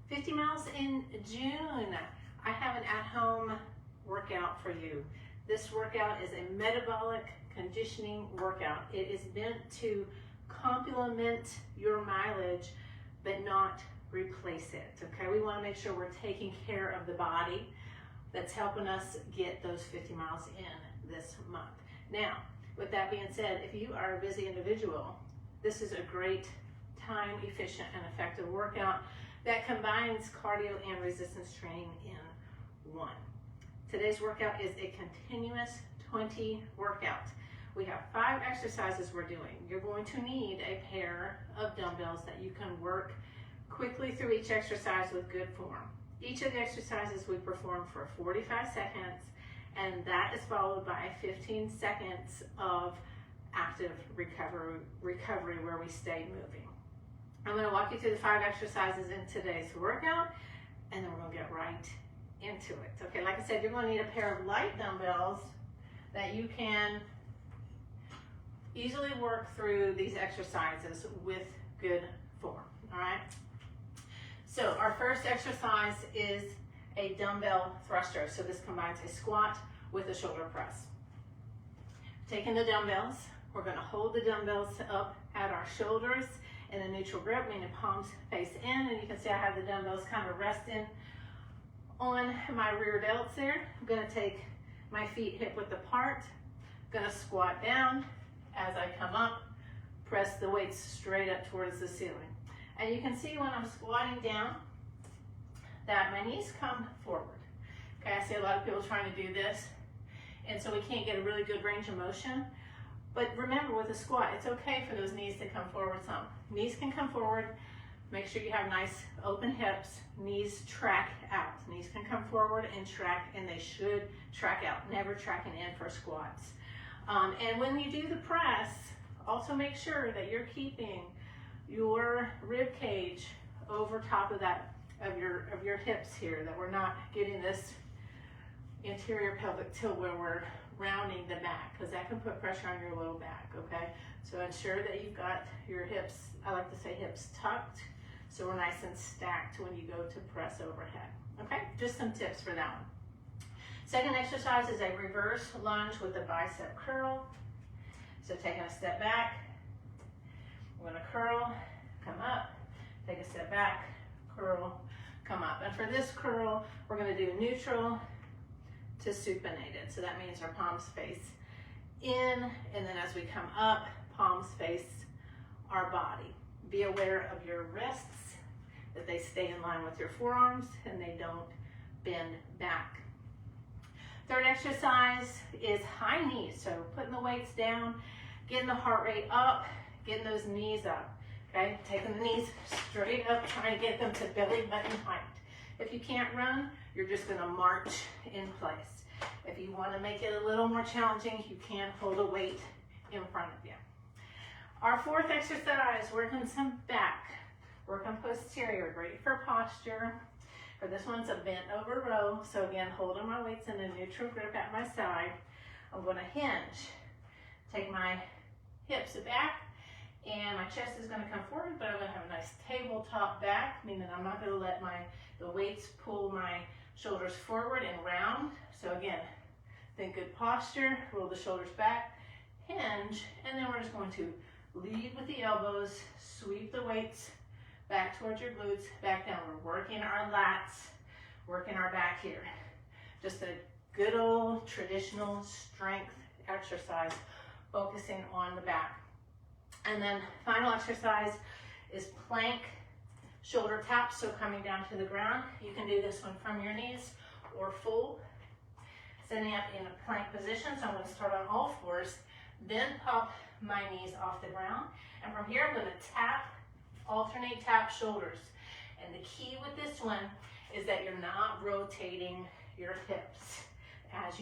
50 miles in June. I have an at-home workout for you. This workout is a metabolic conditioning workout. It is meant to complement your mileage, but not replace it, okay? We wanna make sure we're taking care of the body that's helping us get those 50 miles in this month. Now, with that being said, if you are a busy individual, this is a great time efficient and effective workout that combines cardio and resistance training in one. Today's workout is a continuous 20 workout. We have 5 exercises we're doing. You're going to need a pair of dumbbells that you can work quickly through each exercise with good form. Each of the exercises we perform for 45 seconds, and that is followed by 15 seconds of active recovery where we stay moving. I'm going to walk you through the 5 exercises in today's workout, and then we're going to get right into it. Okay, like I said, you're going to need a pair of light dumbbells that you can easily work through these exercises with good form, all right? So our first exercise is a dumbbell thruster. So this combines a squat with a shoulder press. Taking the dumbbells, we're gonna hold the dumbbells up at our shoulders in a neutral grip, meaning palms face in, and you can see I have the dumbbells kind of resting on my rear delts there. I'm gonna take my feet hip width apart, gonna squat down. As I come up, press the weights straight up towards the ceiling. And you can see when I'm squatting down that my knees come forward. Okay, I see a lot of people trying to do this, and so we can't get a really good range of motion. But remember, with a squat, it's okay for those knees to come forward some. Knees can come forward. Make sure you have nice open hips. Knees track out. Knees can come forward and track, and they should track out, never tracking in for squats. And when you do the press, also make sure that you're keeping your rib cage over top of that of your hips here, that we're not getting this anterior pelvic tilt where we're rounding the back, because that can put pressure on your low back, okay? So ensure that you've got your hips, I like to say hips tucked, so we're nice and stacked when you go to press overhead, okay? Just some tips for that one. Second exercise is a reverse lunge with a bicep curl. So taking a step back, we're gonna curl, come up, take a step back, curl, come up. And for this curl, we're gonna do neutral to supinated. So that means our palms face in, and then as we come up, palms face our body. Be aware of your wrists, that they stay in line with your forearms and they don't bend back. Third exercise is high knees. So putting the weights down, getting the heart rate up, getting those knees up, okay? Taking the knees straight up, trying to get them to belly button height. If you can't run, you're just gonna march in place. If you wanna make it a little more challenging, you can hold a weight in front of you. Our fourth exercise, working some back, working posterior, great for posture. For this one's a bent over row. So again, holding my weights in a neutral grip at my side. I'm gonna hinge. Take my hips back, and my chest is gonna come forward, but I'm gonna have a nice tabletop back, meaning I'm not gonna let the weights pull my shoulders forward and round. So again, think good posture, roll the shoulders back, hinge, and then we're just going to lead with the elbows, sweep the weights back towards your glutes, back down. We're working our lats, working our back here. Just a good old traditional strength exercise, focusing on the back. And then final exercise is plank shoulder taps, so coming down to the ground. You can do this one from your knees or full. Sitting up in a plank position, so I'm going to start on all fours, then pop my knees off the ground. And from here, I'm going to tap, alternate tap shoulders. And the key with this one is that you're not rotating your hips. As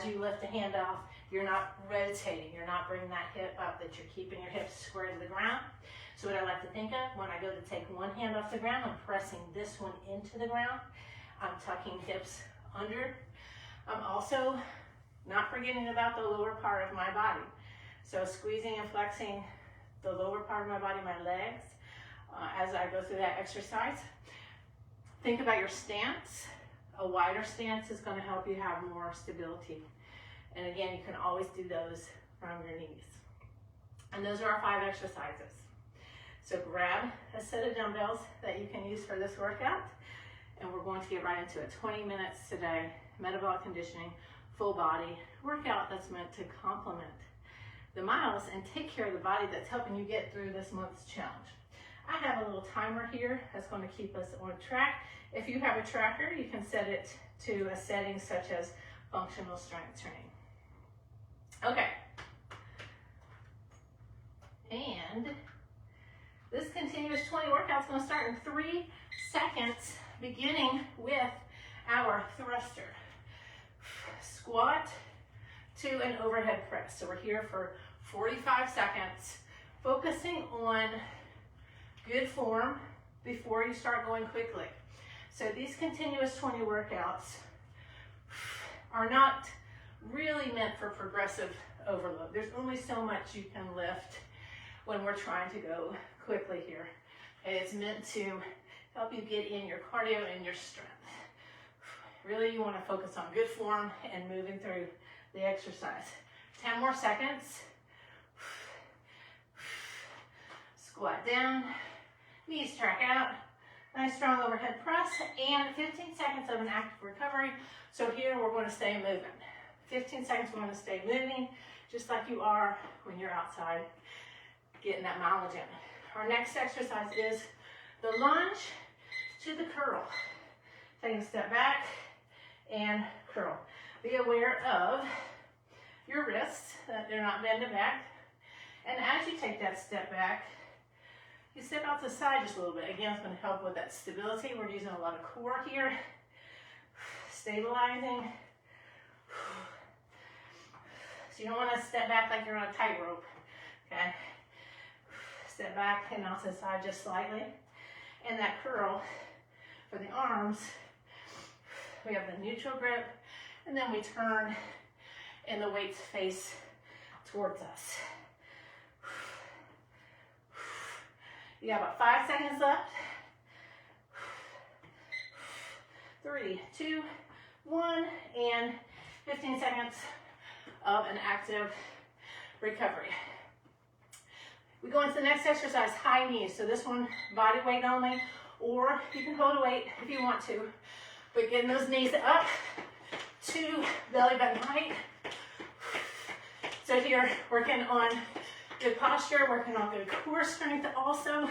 you lift the hand off, you're not rotating, you're not bringing that hip up, that you're keeping your hips square to the ground. So what I like to think of, when I go to take one hand off the ground, I'm pressing this one into the ground. I'm tucking hips under. I'm also not forgetting about the lower part of my body. So squeezing and flexing the lower part of my body, my legs, as I go through that exercise. think about your stance. A wider stance is going to help you have more stability. And again, you can always do those from your knees. And those are our 5 exercises. So grab a set of dumbbells that you can use for this workout, and we're going to get right into it. 20 minutes today, metabolic conditioning, full body workout that's meant to complement the miles and take care of the body that's helping you get through this month's challenge. I have a little timer here that's going to keep us on track. If you have a tracker, you can set it to a setting such as functional strength training. Okay. And this continuous 20 workout is going to start in 3 seconds, beginning with our thruster. Squat to an overhead press. So we're here for 45 seconds, focusing on good form before you start going quickly. So these continuous 20 workouts are not really meant for progressive overload. There's only so much you can lift when we're trying to go quickly here. It's meant to help you get in your cardio and your strength. Really, you want to focus on good form and moving through the exercise. 10 more seconds. Squat down, knees track out. Nice strong overhead press, and 15 seconds of an active recovery. So here we're going to stay moving. 15 seconds we're going to stay moving, just like you are when you're outside getting that mileage in. Our next exercise is the lunge to the curl. Take a step back and curl. Be aware of your wrists, that they're not bending back. And as you take that step back, you step out to the side just a little bit. Again, it's going to help with that stability. We're using a lot of core here. Stabilizing. So you don't want to step back like you're on a tightrope. Okay? Step back and out to the side just slightly. And that curl for the arms, we have the neutral grip, and then we turn and the weights face towards us. You got about 5 seconds left. 3, 2, 1, and 15 seconds of an active recovery. We go into the next exercise, high knees. So this one, body weight only, or you can hold a weight if you want to. But getting those knees up to belly button height. So here, working on good posture, working on good core strength also. You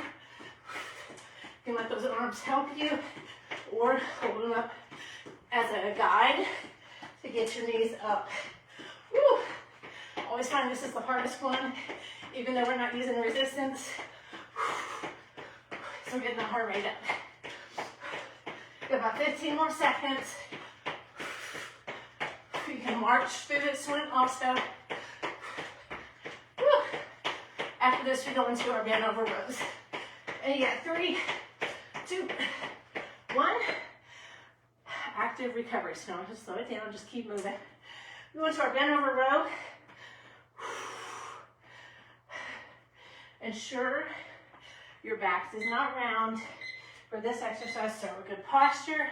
can let those arms help you, or hold them up as a guide to get your knees up. Woo. Always find this is the hardest one, even though we're not using resistance. So we're getting the heart rate up. Got about 15 more seconds. You can march through this one also. Woo. After this, we go into our bent over rows. And you got 3, 2, 1. Active recovery. So just slow it down, just keep moving. We go into our bent over row. Ensure your back is not round for this exercise. Start with good posture,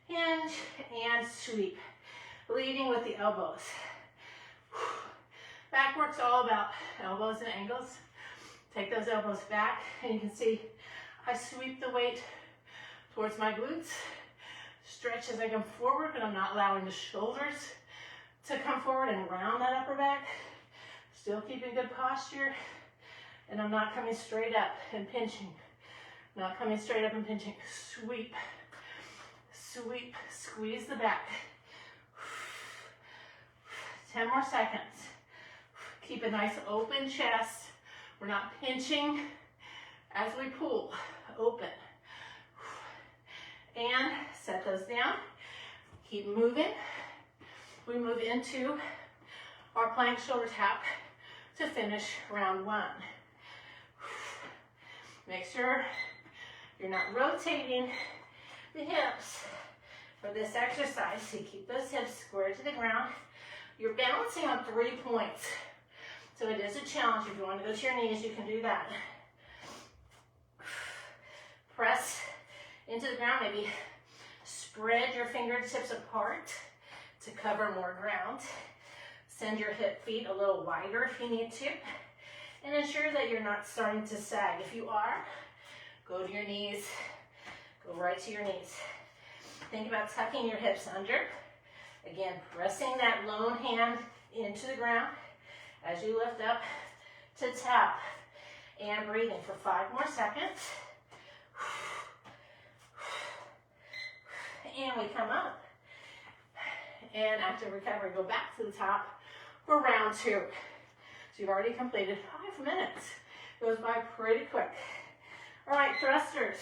hinge, and sweep. Leading with the elbows. Back work's all about elbows and ankles. Take those elbows back, and you can see I sweep the weight towards my glutes. Stretch as I come forward, but I'm not allowing the shoulders to come forward and round that upper back. Still keeping good posture. And I'm not coming straight up and pinching. Not coming straight up and pinching. Sweep. Sweep. Squeeze the back. 10 more seconds. Keep a nice open chest. We're not pinching as we pull. Open. And set those down. Keep moving. We move into our plank shoulder tap to finish round 1. Make sure you're not rotating the hips for this exercise. So keep those hips square to the ground. You're balancing on 3 points. So it is a challenge. If you want to go to your knees, you can do that. Press into the ground, maybe Spread your fingertips apart to cover more ground. Send your hip feet a little wider if you need to. And ensure that you're not starting to sag. If you are, go to your knees. Go right to your knees. Think about tucking your hips under. Again, pressing that lone hand into the ground as you lift up to tap. And breathing for 5 more seconds. And we come up. And after recovery, go back to the top for round 2. So you've already completed 5 minutes. Goes by pretty quick. All right, thrusters.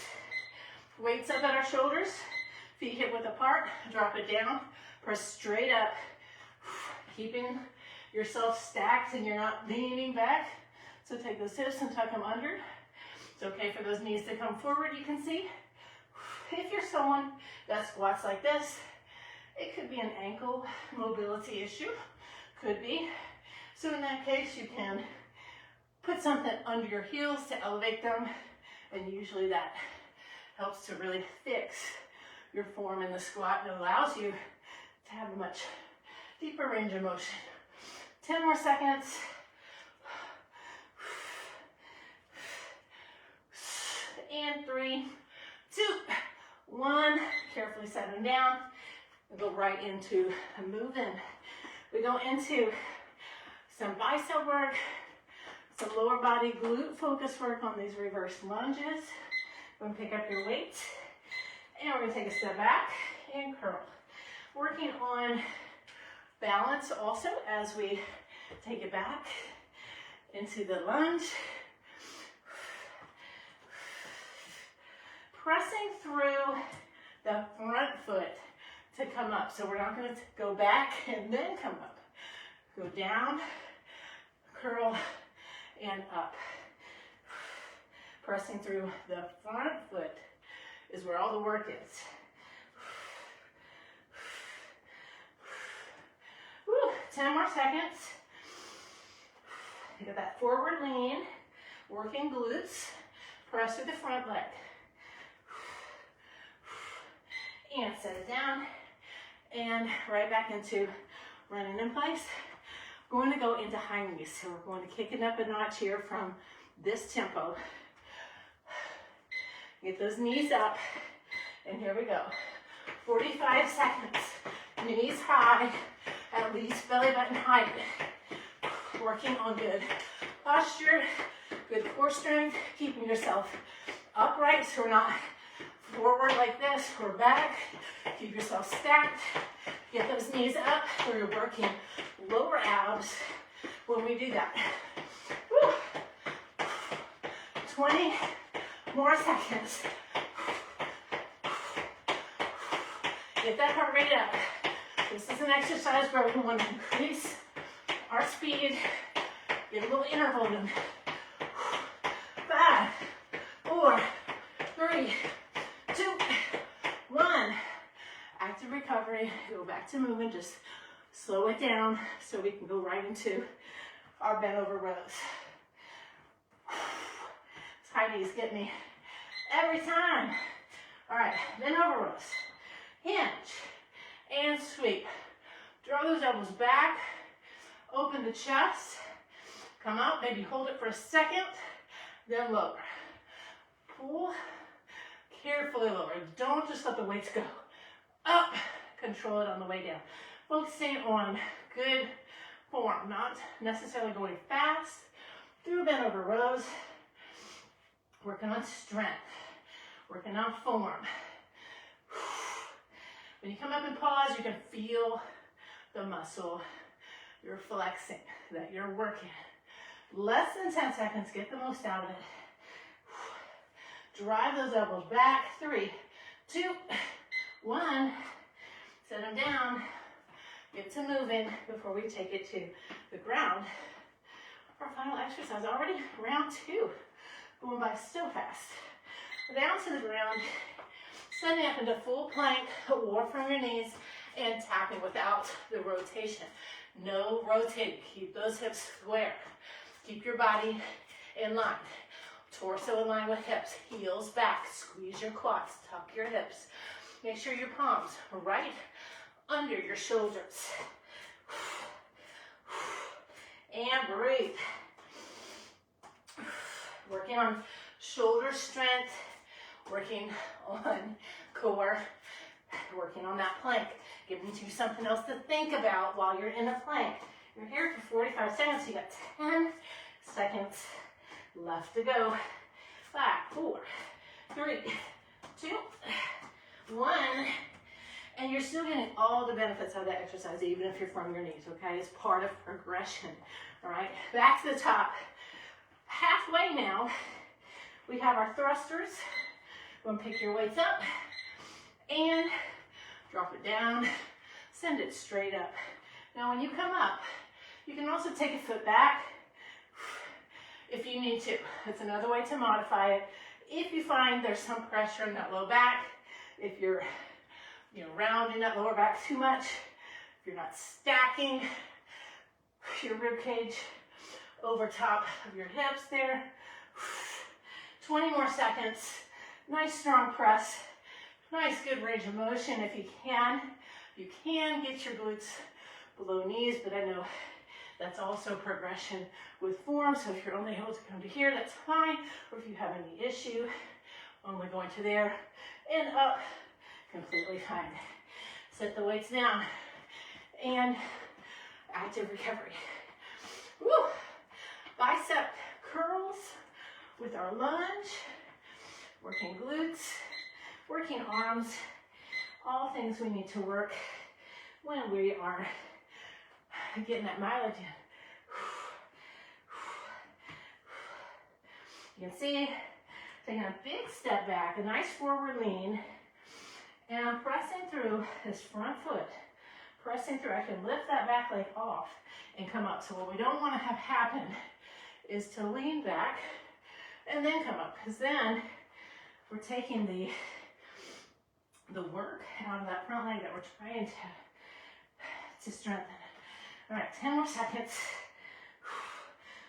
Weights up at our shoulders. Feet hip width apart. Drop it down. Press straight up. Keeping yourself stacked and you're not leaning back. So take those hips and tuck them under. It's okay for those knees to come forward, you can see. If you're someone that squats like this, it could be an ankle mobility issue. Could be. So in that case, you can put something under your heels to elevate them. And usually that helps to really fix your form in the squat and allows you to have a much deeper range of motion. 10 more seconds. And 3, 2, 1. Carefully set them down. We go right into moving. We go into some bicep work, some lower body glute focus work on these reverse lunges. We're going to pick up your weight. And we're going to take a step back and curl. Working on balance also as we take it back into the lunge. Pressing through the front foot to come up. So we're not going to go back and then come up. Go down, curl, and up. Pressing through the front foot is where all the work is. Woo, 10 more seconds. Get that forward lean, working glutes. Press through the front leg. And set it down. And right back into running in place. We're going to go into high knees. So we're going to kick it up a notch here from this tempo. Get those knees up. And here we go. 45 seconds. Knees high, at least belly button height. Working on good posture, good core strength, keeping yourself upright so we're not forward like this, or back. Keep yourself stacked. Get those knees up where you're working lower abs when we do that. Woo. 20 more seconds. Get that heart rate up. This is an exercise where we want to increase our speed. Get a little interval in. 5, 4, 3, 2, 1. Active recovery. Go back to moving. Just slow it down so we can go right into our bent over rows. These high knees get me every time. All right, bent over rows. Hinge and sweep. Draw those elbows back. Open the chest. Come out. Maybe hold it for a second. Then lower. Pull. Carefully lower. Don't just let the weights go. Up. Control it on the way down. Focusing on good form. Not necessarily going fast. Through bent over rows. Working on strength. Working on form. When you come up and pause, you can feel the muscle you're flexing, that you're working. Less than 10 seconds, get the most out of it. Drive those elbows back. 3, 2, 1. Set them down. Get to moving before we take it to the ground. Our final exercise, already round 2. Going by so fast. Down to the ground. Standing up into full plank, or from your knees, and tapping without the rotation. No rotating. Keep those hips square. Keep your body in line. Torso in line with hips. Heels back. Squeeze your quads. Tuck your hips. Make sure your palms are right under your shoulders. And breathe. Working on shoulder strength, working on core, working on that plank, giving you something else to think about while you're in a plank. You're here for 45 seconds, so you got 10 seconds left to go. 5, 4, 3, 2, 1. And you're still getting all the benefits of that exercise, even if you're from your knees, okay? It's part of progression, all right? Back to the top. Halfway now, we have our thrusters. Go and pick your weights up and drop it down, send it straight up. Now when you come up, you can also take a foot back if you need to. It's another way to modify it. If you find there's some pressure in that low back, if you're rounding that lower back too much, if you're not stacking your rib cage over top of your hips there. 20 more seconds. Nice strong press. Nice good range of motion if you can. You can get your glutes below knees, but I know that's also progression with form. So if you're only able to come to here, that's fine. Or if you have any issue, only going to there and up, completely fine. Set the weights down and active recovery. Woo! Bicep curls with our lunge, working glutes, working arms, all things we need to work when we are getting that mileage in. You can see, taking a big step back, a nice forward lean, and I'm pressing through this front foot, pressing through. I can lift that back leg off and come up. So what we don't want to have happen is to lean back and then come up, because then we're taking the work out of that front leg that we're trying to strengthen. All right, 10 more seconds.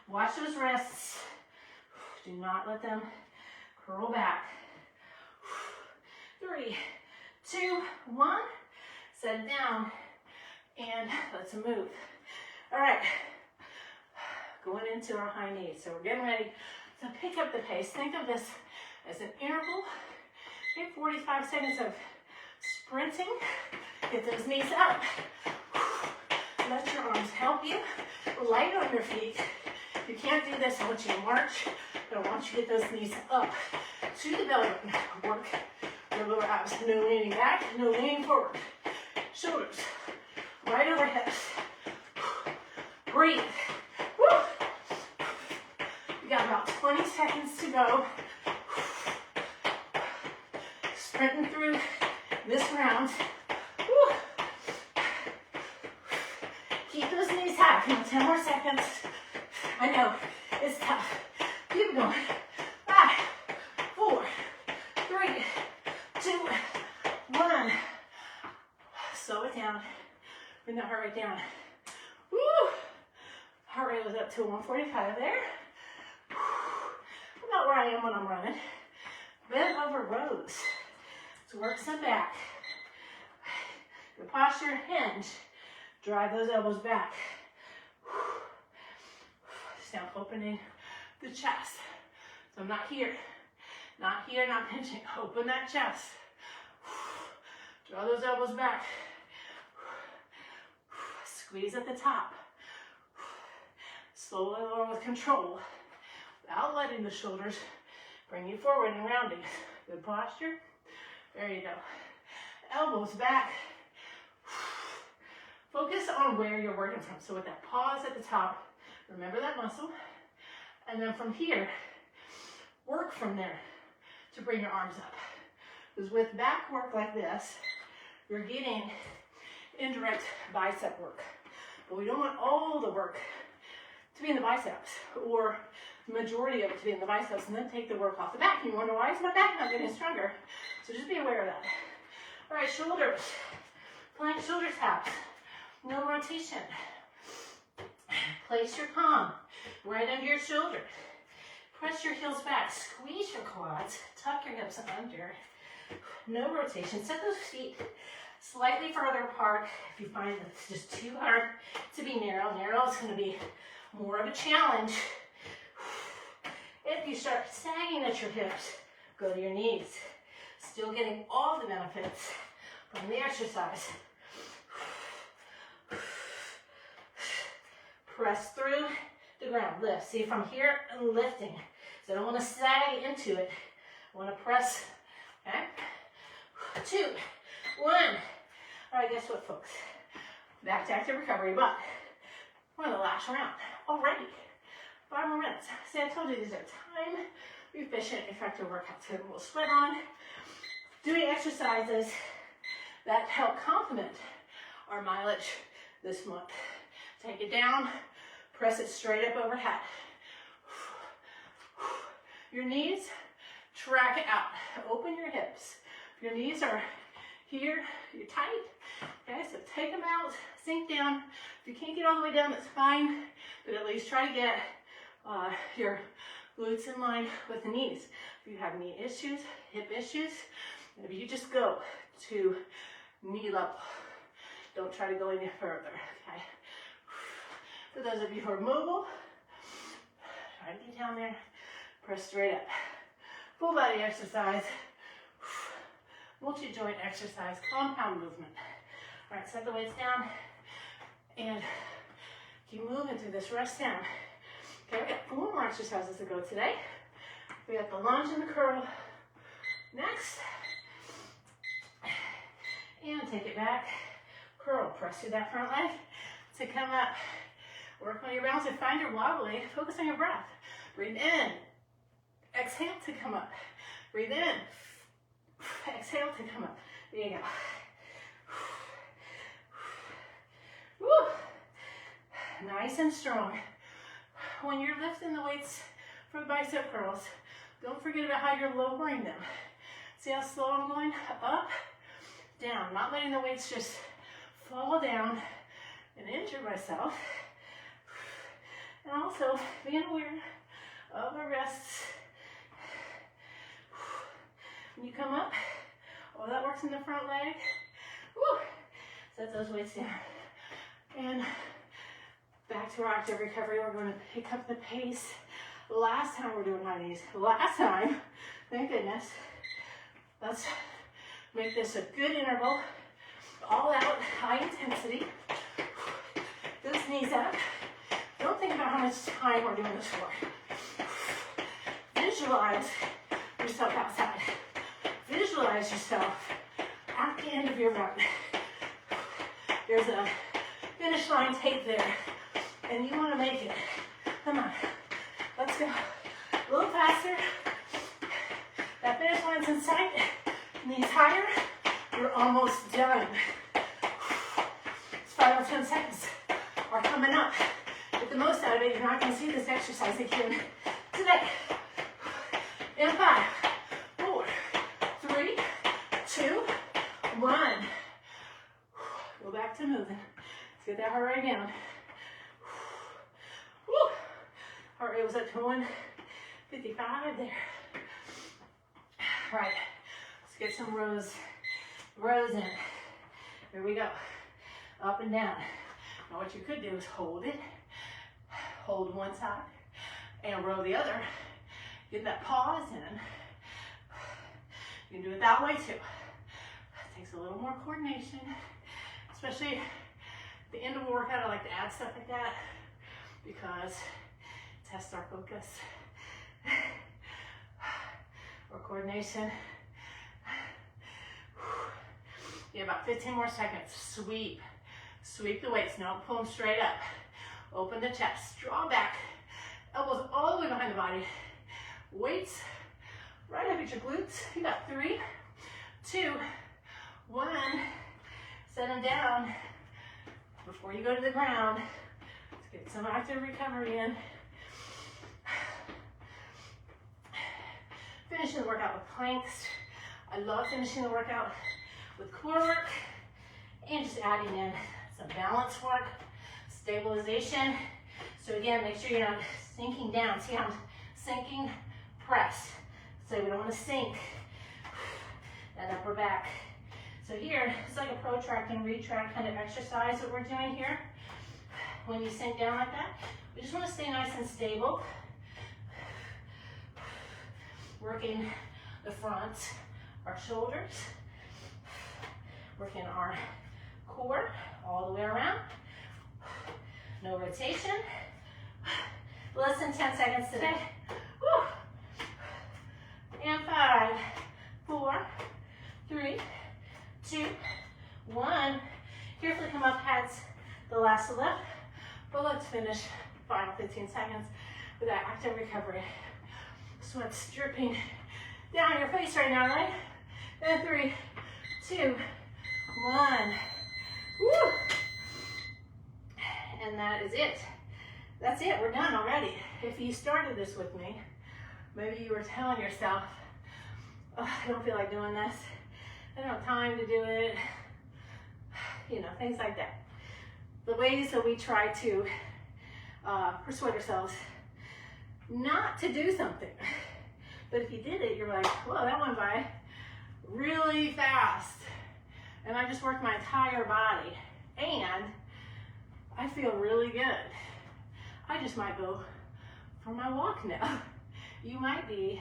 Watch those wrists. Do not let them curl back. 3, 2, 1. Set it down and let's move. All right, going into our high knees. So we're getting ready to pick up the pace. Think of this as an interval. Get 45 seconds of sprinting. Get those knees up. Let your arms help you. Light on your feet. If you can't do this, I want you to march, but I want you to get those knees up to the belly button. Work your lower abs. No leaning back, no leaning forward. Shoulders right over hips. Breathe. Woo. You got about 20 seconds to go. Sprinting through this round. Woo. Keep those knees high. Come on, 10 more seconds. I know, it's tough. Keep going. 5, 4, 3, 2, 1. Slow it down. Bring that heart rate down. Woo! Heart rate was up to 145 there. About where I am when I'm running. Bent over rows. Let's work some back. Your posture, hinge. Drive those elbows back. Just now opening the chest. So I'm not here, not pinching. Open that chest. Draw those elbows back. Squeeze at the top. Slowly lower with control, without letting the shoulders bring you forward and rounding. Good posture. There you go. Elbows back. Focus on where you're working from. So with that pause at the top, remember that muscle. And then from here, work from there to bring your arms up. Because with back work like this, you're getting indirect bicep work. But we don't want all the work to be in the biceps, or the majority of it to be in the biceps, and then take the work off the back. You wonder, why is my back not getting stronger? So just be aware of that. All right, shoulders. Plank shoulder taps. No rotation. Place your palm right under your shoulder. Press your heels back. Squeeze your quads. Tuck your hips under. No rotation. Set those feet slightly further apart if you find that it's just too hard to be narrow. Narrow is going to be more of a challenge. If you start sagging at your hips, go to your knees. Still getting all the benefits from the exercise. Press through the ground. Lift. See, from here, I'm lifting. So I don't want to sag into it. I want to press. Okay? 2, 1. All right, guess what, folks? Back to active recovery, but we're in the last round already. 5 more minutes. See, I told you these are time efficient, effective workouts. Get a little sweat on. Doing exercises that help complement our mileage this month. Take it down, press it straight up overhead. Your knees, track it out. Open your hips. If your knees are here, you're tight. Okay, so take them out, sink down. If you can't get all the way down, that's fine, but at least try to get your glutes in line with the knees. If you have knee issues, hip issues, maybe you just go to knee level. Don't try to go any further, okay? For those of you who are mobile, try to get down there, press straight up. Full body exercise, multi-joint exercise, compound movement. All right, set the weights down and keep moving through this rest down. Okay, we got 4 more exercises to go today. We got the lunge and the curl next. And take it back, curl, press through that front leg to come up. Work on your balance and find your wobbly. Focus on your breath. Breathe in, exhale to come up. Breathe in, exhale to come up. There you go. Woo. Nice and strong. When you're lifting the weights for the bicep curls, don't forget about how you're lowering them. See how slow I'm going? Up, down. Not letting the weights just fall down and injure myself. And also being aware of the wrists. When you come up, oh, that works in the front leg. Woo. Set those weights down. And back to our active recovery. We're going to pick up the pace. Last time we're doing high knees. Last time, thank goodness. Let's make this a good interval. All out, high intensity. Those knees up. Don't think about how much time we're doing this for. Visualize yourself outside. Visualize yourself at the end of your run. There's a finish line tape there, and you want to make it. Come on, let's go. A little faster. That finish line's in sight. Knees higher. You're almost done. It's 5 or 10 seconds are coming up. Get the most out of it. You're not going to see this exercise again today. In 5, 4, 3, 2, 1. Go back to moving. Let's get that heart rate down. Woo. Heart rate was up to 155 there. All right, let's get some rows in. Here we go. Up and down. Now what you could do is hold it. Hold one side and row the other. Get that pause in. You can do it that way too. It takes a little more coordination, especially at the end of a workout. I like to add stuff like that because it tests our focus. Or coordination. You have about 15 more seconds. Sweep. Sweep the weights. Now pull them straight up. Open the chest. Draw back. Elbows all the way behind the body. Weights right up at your glutes. You got 3, 2, 1. Set them down before you go to the ground. Let's get some active recovery in. Finishing the workout with planks. I love finishing the workout with core work and just adding in some balance work, stabilization. So again, make sure you're not sinking down. See how I'm sinking? Press. So we don't want to sink. we're back. So here, it's like a protract and retract kind of exercise that we're doing here. When you sink down like that, we just want to stay nice and stable. Working the front, our shoulders, working our core all the way around. No rotation. Less than 10 seconds today. Woo. And 5, 4, 3, 2, 1. Carefully come up, heads the last lift. But let's finish final 15 seconds with that active recovery. Sweat's dripping down your face right now, right? And 3, 2, 1. Woo! And that is it. That's it, we're done already. If you started this with me, maybe you were telling yourself, oh, I don't feel like doing this. I don't have time to do it. You know, things like that. The ways that we try to persuade ourselves not to do something. But if you did it, you're like, whoa, that went by really fast. And I just worked my entire body. And I feel really good. I just might go for my walk now. You might be,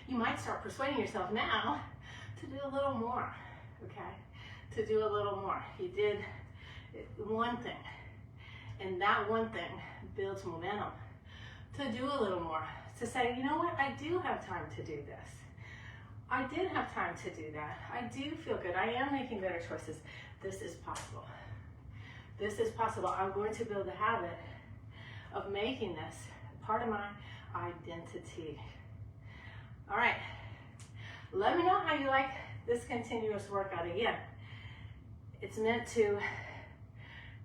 you might start persuading yourself now to do a little more, okay? To do a little more. You did one thing, and that one thing builds momentum to do a little more. To say, you know what, I do have time to do this. I did have time to do that. I do feel good. I am making better choices. This is possible. This is possible. I'm going to build a habit of making this part of my identity. All right. Let me know how you like this continuous workout. Again, it's meant to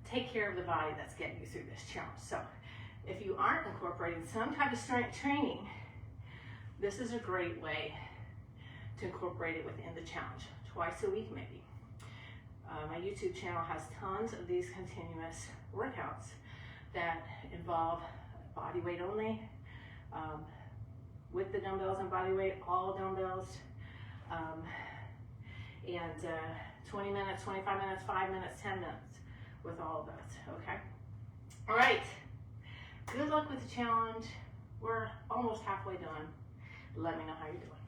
take care of the body that's getting you through this challenge. So if you aren't incorporating some type of strength training, this is a great way to incorporate it within the challenge. Twice a week, maybe. My YouTube channel has tons of these continuous workouts that involve body weight only, with the dumbbells and body weight, all dumbbells, and 20 minutes, 25 minutes, 5 minutes, 10 minutes with all of those, okay? All right, good luck with the challenge. We're almost halfway done. Let me know how you're doing.